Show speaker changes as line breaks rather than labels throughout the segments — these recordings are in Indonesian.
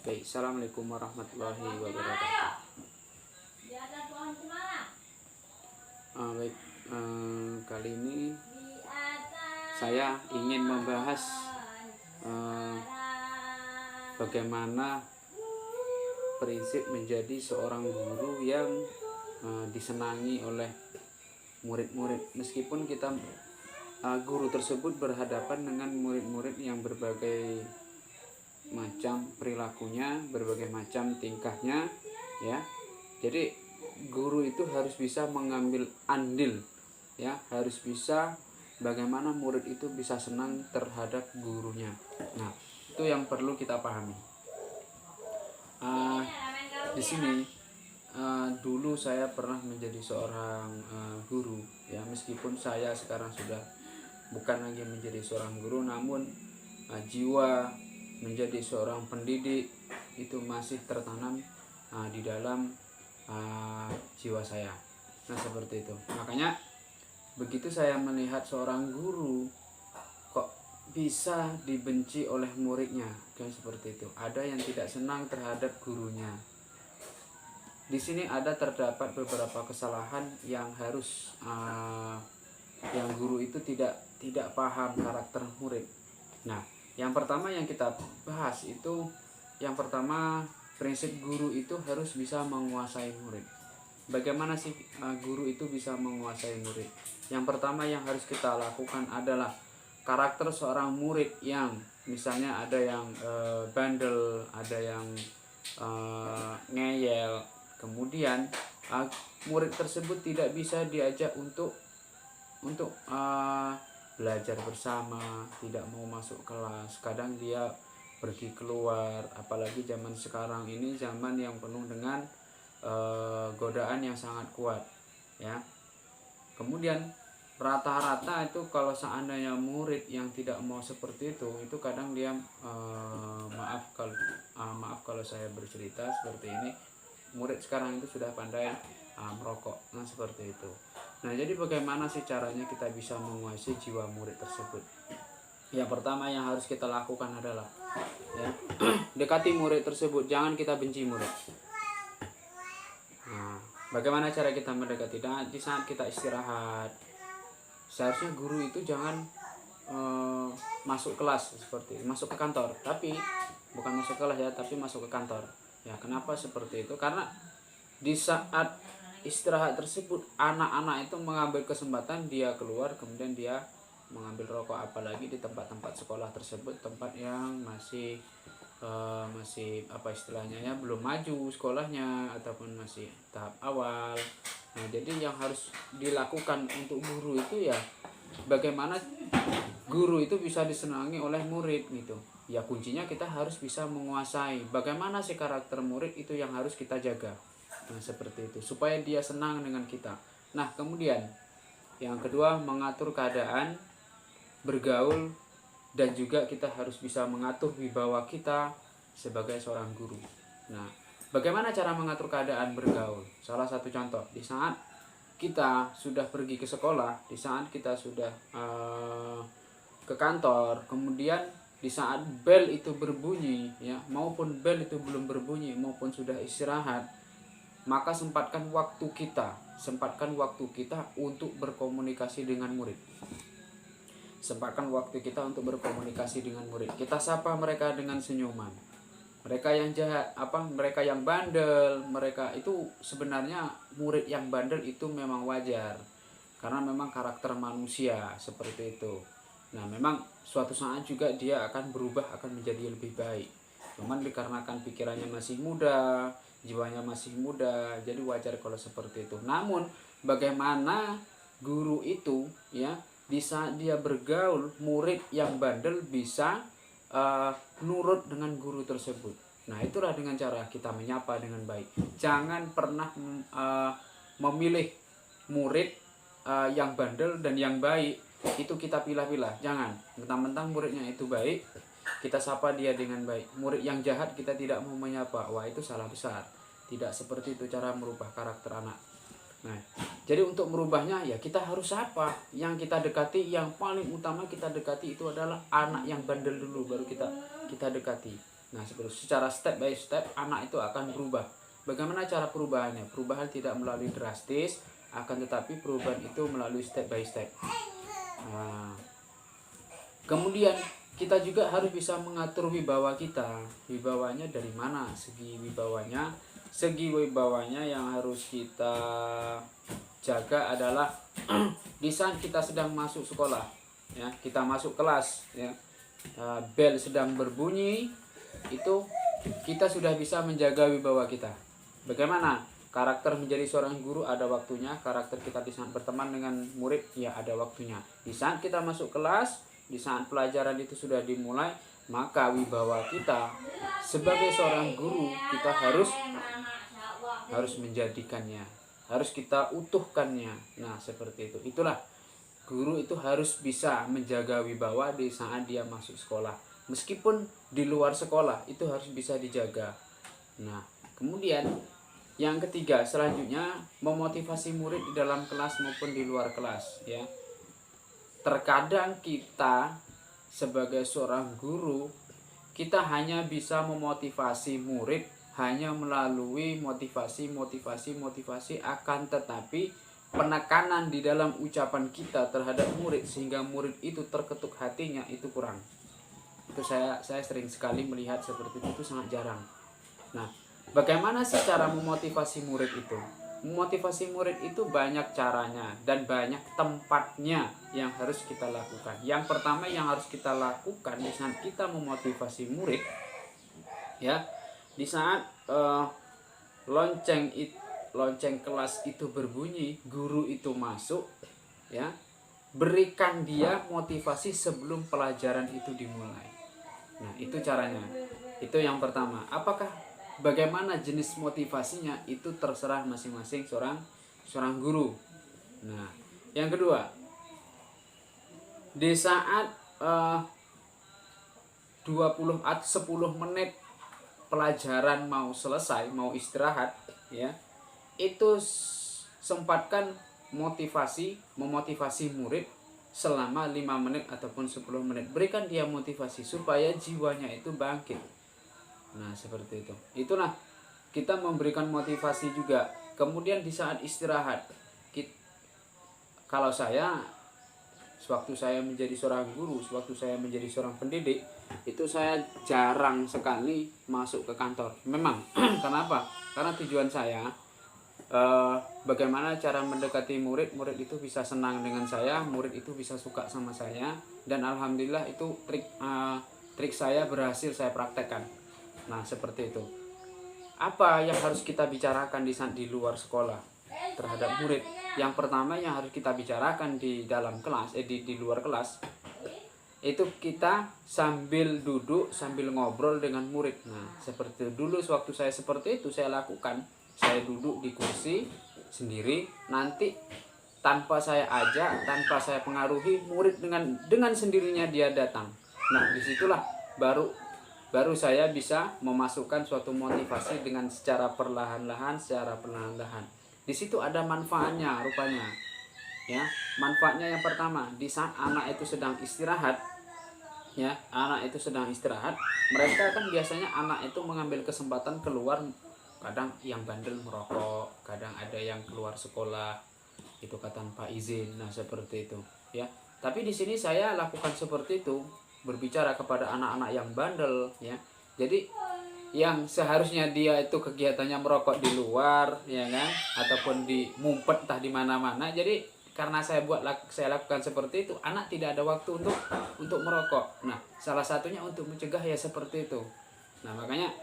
Baik, assalamualaikum warahmatullahi wabarakatuh. Baik, kali ini saya ingin membahas bagaimana prinsip menjadi seorang guru yang disenangi oleh murid-murid, meskipun kita guru tersebut berhadapan dengan murid-murid yang berbagai macam perilakunya, berbagai macam tingkahnya, ya. Jadi guru itu harus bisa mengambil andil, ya, harus bisa bagaimana murid itu bisa senang terhadap gurunya. Nah, itu yang perlu kita pahami. Di sini dulu saya pernah menjadi seorang guru, ya, meskipun saya sekarang sudah bukan lagi menjadi seorang guru, namun jiwa menjadi seorang pendidik itu masih tertanam di dalam jiwa saya. Nah, seperti itu. Makanya begitu saya melihat seorang guru kok bisa dibenci oleh muridnya, kan seperti itu. Ada yang tidak senang terhadap gurunya. Di sini terdapat beberapa kesalahan yang harus yang guru itu tidak paham karakter murid. Nah, yang pertama yang kita bahas itu, yang pertama, prinsip guru itu harus bisa menguasai murid. Bagaimana sih guru itu bisa menguasai murid? Yang pertama yang harus kita lakukan adalah karakter seorang murid yang misalnya ada yang bandel, ada yang ngeyel. Kemudian murid tersebut tidak bisa diajak untuk belajar bersama, tidak mau masuk kelas, kadang dia pergi keluar. Apalagi zaman sekarang ini zaman yang penuh dengan godaan yang sangat kuat, ya. Kemudian rata-rata itu kalau seandainya murid yang tidak mau seperti itu kadang dia maaf kalau saya bercerita seperti ini, murid sekarang itu sudah pandai merokok. Nah, seperti itu. Nah, jadi bagaimana sih caranya kita bisa menguasai jiwa murid tersebut? Yang pertama yang harus kita lakukan adalah, ya, dekati murid tersebut, jangan kita benci murid. Nah, bagaimana cara kita mendekati? Di saat kita istirahat, seharusnya guru itu jangan masuk kelas, seperti masuk ke kantor, tapi bukan masuk kelas, ya, tapi masuk ke kantor. Ya, kenapa seperti itu? Karena di saat istirahat tersebut anak-anak itu mengambil kesempatan, dia keluar, kemudian dia mengambil rokok. Apalagi di tempat-tempat sekolah tersebut, tempat yang masih apa istilahnya, ya, belum maju sekolahnya ataupun masih tahap awal. Nah, jadi yang harus dilakukan untuk guru itu, ya, bagaimana guru itu bisa disenangi oleh murid gitu. Ya, kuncinya kita harus bisa menguasai bagaimana sih karakter murid itu yang harus kita jaga. Nah, seperti itu, supaya dia senang dengan kita. Nah, kemudian yang kedua, mengatur keadaan bergaul, dan juga kita harus bisa mengatur wibawa kita sebagai seorang guru. Nah, bagaimana cara mengatur keadaan bergaul? Salah satu contoh, di saat kita sudah pergi ke sekolah, di saat kita sudah ke kantor, kemudian di saat bel itu berbunyi, ya, maupun bel itu belum berbunyi, maupun sudah istirahat, maka sempatkan waktu kita untuk berkomunikasi dengan murid. Sempatkan waktu kita untuk berkomunikasi dengan murid. Kita sapa mereka dengan senyuman. Mereka yang jahat, mereka yang bandel, mereka itu sebenarnya murid yang bandel itu memang wajar, karena memang karakter manusia seperti itu. Nah, memang suatu saat juga dia akan berubah, akan menjadi lebih baik. Cuman dikarenakan pikirannya masih muda, jiwanya masih muda, jadi wajar kalau seperti itu. Namun bagaimana guru itu, ya, di saat dia bergaul, murid yang bandel bisa nurut dengan guru tersebut. Nah, itulah dengan cara kita menyapa dengan baik. Jangan pernah memilih murid yang bandel dan yang baik itu kita pilah-pilah. Jangan mentang-mentang muridnya itu baik kita sapa dia dengan baik, murid yang jahat kita tidak mau menyapa. Wah, itu salah besar. Tidak seperti itu cara merubah karakter anak. Nah, jadi untuk merubahnya, ya, kita harus sapa. Yang kita dekati, yang paling utama kita dekati itu adalah anak yang bandel dulu, baru kita dekati. Nah, secara step by step anak itu akan berubah. Bagaimana cara perubahannya? Perubahan tidak melalui drastis, akan tetapi perubahan itu melalui step by step. Nah, kemudian kita juga harus bisa mengatur wibawa kita. Wibawanya dari mana? Segi wibawanya yang harus kita jaga adalah di saat kita sedang masuk sekolah, ya, kita masuk kelas, ya, bel sedang berbunyi, itu kita sudah bisa menjaga wibawa kita. Bagaimana? Karakter menjadi seorang guru ada waktunya, karakter kita di saat berteman dengan murid ya ada waktunya. Di saat kita masuk kelas, di saat pelajaran itu sudah dimulai, maka wibawa kita sebagai seorang guru kita harus menjadikannya, harus kita utuhkannya. Nah, seperti itu. Itulah guru itu harus bisa menjaga wibawa di saat dia masuk sekolah. Meskipun di luar sekolah itu harus bisa dijaga. Nah, kemudian yang ketiga selanjutnya memotivasi murid di dalam kelas maupun di luar kelas, ya. Terkadang kita sebagai seorang guru kita hanya bisa memotivasi murid hanya melalui motivasi, akan tetapi penekanan di dalam ucapan kita terhadap murid sehingga murid itu terketuk hatinya itu kurang. Itu saya sering sekali melihat seperti itu sangat jarang. Nah, bagaimana sih cara memotivasi murid itu? Memotivasi murid itu banyak caranya dan banyak tempatnya yang harus kita lakukan. Yang pertama yang harus kita lakukan di saat kita memotivasi murid, ya, di saat lonceng kelas itu berbunyi, guru itu masuk, ya, berikan dia motivasi sebelum pelajaran itu dimulai. Nah, itu caranya. Itu yang pertama. Bagaimana jenis motivasinya itu terserah masing-masing seorang guru. Nah, yang kedua, di saat 10 menit pelajaran mau selesai, mau istirahat, ya, itu sempatkan memotivasi murid selama 5 menit ataupun 10 menit. Berikan dia motivasi supaya jiwanya itu bangkit. Nah, seperti itu. Itulah kita memberikan motivasi juga. Kemudian di saat istirahat, kalau sewaktu saya menjadi seorang guru, sewaktu saya menjadi seorang pendidik, itu saya jarang sekali masuk ke kantor. Memang, kenapa? Karena tujuan saya bagaimana cara mendekati murid itu bisa senang dengan saya, murid itu bisa suka sama saya, dan alhamdulillah itu trik saya berhasil saya praktekkan. Nah, seperti itu. Apa yang harus kita bicarakan di luar sekolah terhadap murid? Yang pertama yang harus kita bicarakan di dalam kelas, di luar kelas, itu kita sambil duduk, sambil ngobrol dengan murid. Nah, seperti itu. Dulu sewaktu saya seperti itu saya lakukan. Saya duduk di kursi sendiri, nanti tanpa saya ajak, tanpa saya pengaruhi, murid dengan sendirinya dia datang. Nah, disitulah baru saya bisa memasukkan suatu motivasi dengan secara perlahan-lahan. Di situ ada manfaatnya rupanya. Ya, manfaatnya yang pertama, di saat anak itu sedang istirahat, ya, mereka kan biasanya anak itu mengambil kesempatan keluar, kadang yang bandel merokok, kadang ada yang keluar sekolah itu tanpa izin. Nah, seperti itu, ya. Tapi di sini saya lakukan seperti itu, berbicara kepada anak-anak yang bandel, ya. Jadi yang seharusnya dia itu kegiatannya merokok di luar, ya kan, ataupun di mumpet entah di mana-mana. Jadi karena saya lakukan seperti itu, anak tidak ada waktu untuk merokok. Nah, salah satunya untuk mencegah ya seperti itu. Nah, makanya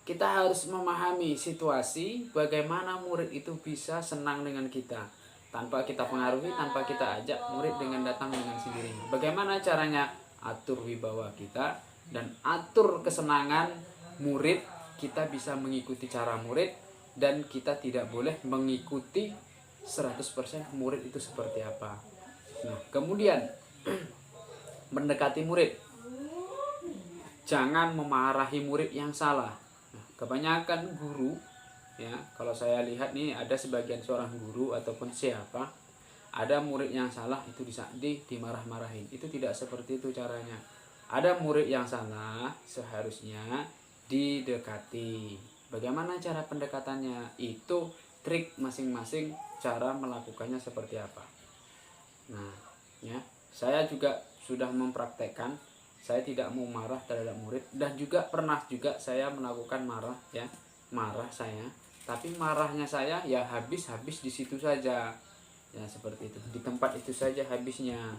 kita harus memahami situasi bagaimana murid itu bisa senang dengan kita. Tanpa kita pengaruhi, tanpa kita ajak, murid dengan datang dengan sendirinya. Bagaimana caranya? Atur wibawa kita dan atur kesenangan murid. Kita bisa mengikuti cara murid dan kita tidak boleh mengikuti 100% murid itu seperti apa. Nah, kemudian mendekati murid. Jangan memarahi murid yang salah. Nah, kebanyakan guru, ya, kalau saya lihat nih ada sebagian seorang guru ataupun siapa, ada murid yang salah itu dimarah-marahin. Itu tidak seperti itu caranya. Ada murid yang salah, seharusnya didekati. Bagaimana cara pendekatannya? Itu trik masing-masing, cara melakukannya seperti apa. Nah, ya, saya juga sudah mempraktekkan. Saya tidak mau marah terhadap murid, dan juga pernah juga saya melakukan marah, ya, marah saya. Tapi marahnya saya ya habis di situ saja, ya seperti itu, di tempat itu saja habisnya.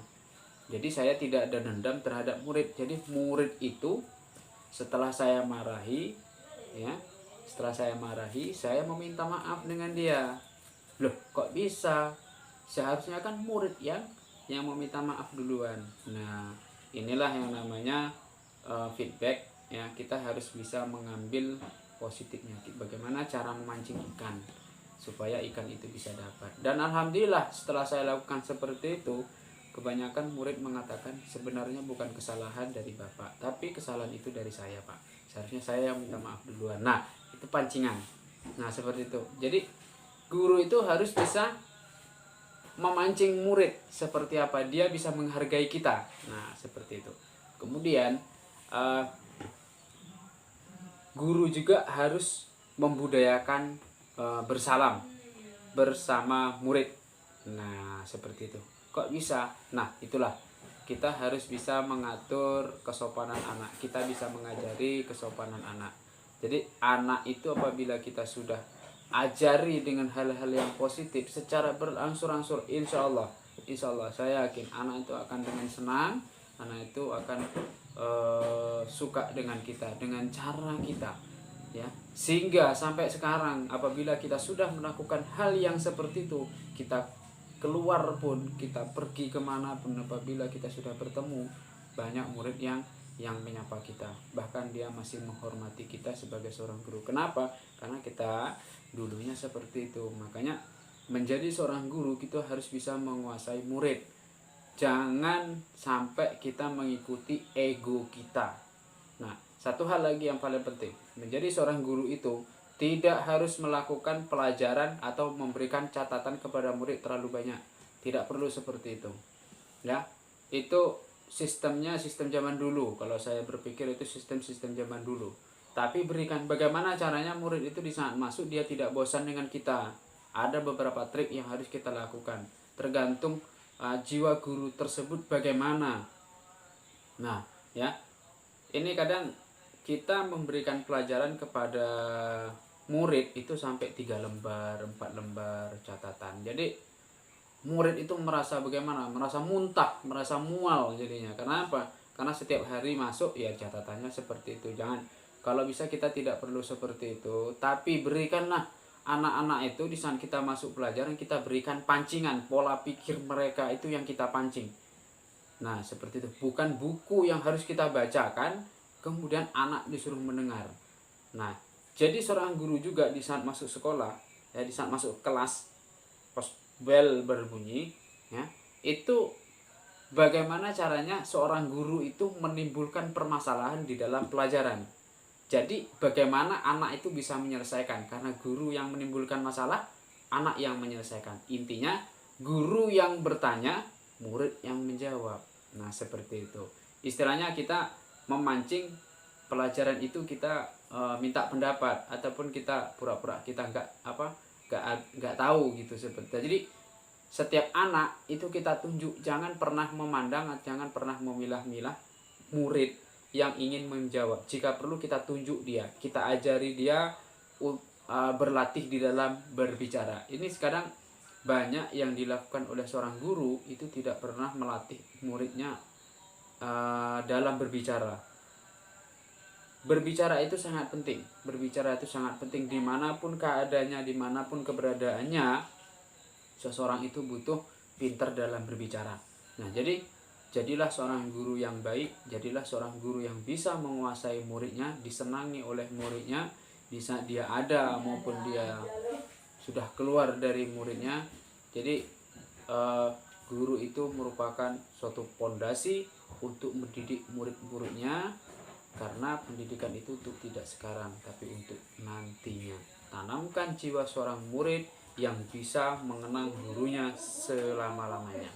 Jadi saya tidak ada dendam terhadap murid. Jadi murid itu setelah saya marahi, ya, setelah saya marahi, saya meminta maaf dengan dia. Loh, kok bisa? Seharusnya kan murid yang meminta maaf duluan. Nah, inilah yang namanya feedback, ya. Kita harus bisa mengambil positifnya. Bagaimana cara memancing ikan supaya ikan itu bisa dapat. Dan alhamdulillah setelah saya lakukan seperti itu, kebanyakan murid mengatakan sebenarnya bukan kesalahan dari Bapak, tapi kesalahan itu dari saya, Pak. Seharusnya saya yang minta maaf duluan. Nah, itu pancingan. Nah, seperti itu. Jadi guru itu harus bisa memancing murid seperti apa, dia bisa menghargai kita. Nah, seperti itu. Kemudian guru juga harus membudayakan bersalam bersama murid. Nah, seperti itu. Kok bisa? Nah, itulah, kita harus bisa mengatur kesopanan anak. Kita bisa mengajari kesopanan anak. Jadi anak itu apabila kita sudah ajari dengan hal-hal yang positif secara berangsur-angsur, insya Allah saya yakin anak itu akan dengan senang, anak itu akan suka dengan kita, dengan cara kita, ya. Sehingga sampai sekarang apabila kita sudah melakukan hal yang seperti itu, kita keluar pun, kita pergi kemana pun, apabila kita sudah bertemu, banyak murid yang menyapa kita, bahkan dia masih menghormati kita sebagai seorang guru. Kenapa? Karena kita dulunya seperti itu. Makanya menjadi seorang guru kita harus bisa menguasai murid. Jangan sampai kita mengikuti ego kita. Nah, satu hal lagi yang paling penting, menjadi seorang guru itu tidak harus melakukan pelajaran atau memberikan catatan kepada murid terlalu banyak. Tidak perlu seperti itu, ya. Itu sistemnya sistem zaman dulu. Kalau saya berpikir itu sistem zaman dulu. Tapi berikan bagaimana caranya murid itu di saat masuk dia tidak bosan dengan kita. Ada beberapa trik yang harus kita lakukan. Tergantung jiwa guru tersebut bagaimana. Nah, ya. Ini kadang kita memberikan pelajaran kepada murid itu sampai 3 lembar, 4 lembar catatan. Jadi murid itu merasa bagaimana? Merasa muntah, merasa mual jadinya. Kenapa? Karena setiap hari masuk ya catatannya seperti itu. Jangan, kalau bisa kita tidak perlu seperti itu, tapi berikanlah anak-anak itu di saat kita masuk pelajaran, kita berikan pancingan, pola pikir mereka itu yang kita pancing. Nah, seperti itu. Bukan buku yang harus kita bacakan, kemudian anak disuruh mendengar. Nah, jadi seorang guru juga di saat masuk sekolah, ya, di saat masuk kelas, pas bel berbunyi, ya, itu bagaimana caranya seorang guru itu menimbulkan permasalahan di dalam pelajaran. Jadi bagaimana anak itu bisa menyelesaikan, karena guru yang menimbulkan masalah, anak yang menyelesaikan. Intinya guru yang bertanya, murid yang menjawab. Nah, seperti itu. Istilahnya kita memancing pelajaran itu, kita minta pendapat, ataupun kita pura-pura kita nggak tahu gitu, seperti itu. Jadi setiap anak itu kita tunjuk, jangan pernah memandang, jangan pernah memilah-milah murid yang ingin menjawab. Jika perlu kita tunjuk dia, kita ajari dia berlatih di dalam berbicara. Ini sekarang banyak yang dilakukan oleh seorang guru, itu tidak pernah melatih muridnya dalam berbicara. Berbicara itu sangat penting. Berbicara itu sangat penting dimanapun keadaannya, dimanapun keberadaannya. Seseorang itu butuh pintar dalam berbicara. Nah, jadilah seorang guru yang baik. Jadilah seorang guru yang bisa menguasai muridnya, disenangi oleh muridnya, di saat dia ada maupun dia sudah keluar dari muridnya. Jadi guru itu merupakan suatu pondasi untuk mendidik murid-muridnya. Karena pendidikan itu untuk tidak sekarang, tapi untuk nantinya. Tanamkan jiwa seorang murid yang bisa mengenang gurunya selama-lamanya.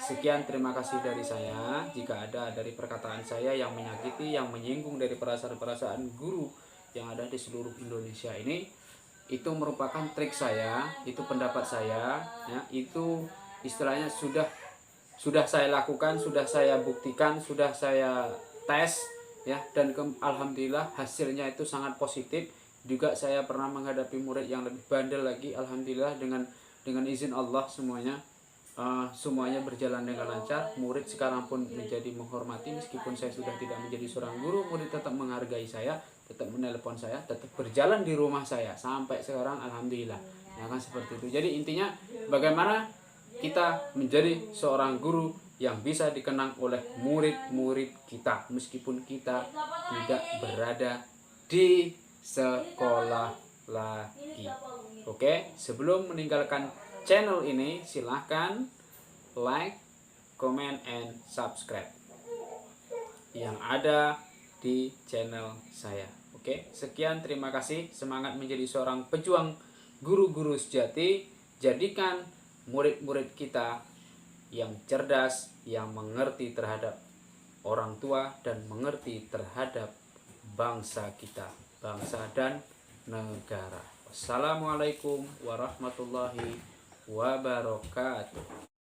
Sekian, terima kasih dari saya. Jika ada dari perkataan saya yang menyakiti, yang menyinggung dari perasaan-perasaan guru yang ada di seluruh Indonesia ini, itu merupakan trik saya, itu pendapat saya, ya, itu istilahnya sudah saya lakukan, sudah saya buktikan, sudah saya tes, ya, dan alhamdulillah hasilnya itu sangat positif. Juga saya pernah menghadapi murid yang lebih bandel lagi, alhamdulillah dengan izin Allah semuanya berjalan dengan lancar. Murid sekarang pun menjadi menghormati, meskipun saya sudah tidak menjadi seorang guru, murid tetap menghargai saya, tetap menelpon saya, tetap berjalan di rumah saya sampai sekarang, alhamdulillah. Ya kan, seperti itu. Jadi intinya bagaimana kita menjadi seorang guru yang bisa dikenang oleh murid-murid kita meskipun kita tidak berada di sekolah lagi. Oke, sebelum meninggalkan channel ini, silahkan like, comment, and subscribe yang ada di channel saya. Oke, sekian, terima kasih. Semangat menjadi seorang pejuang guru-guru sejati. Jadikan murid-murid kita yang cerdas, yang mengerti terhadap orang tua dan mengerti terhadap bangsa kita, bangsa dan negara. Wassalamualaikum warahmatullahi wabarakatuh.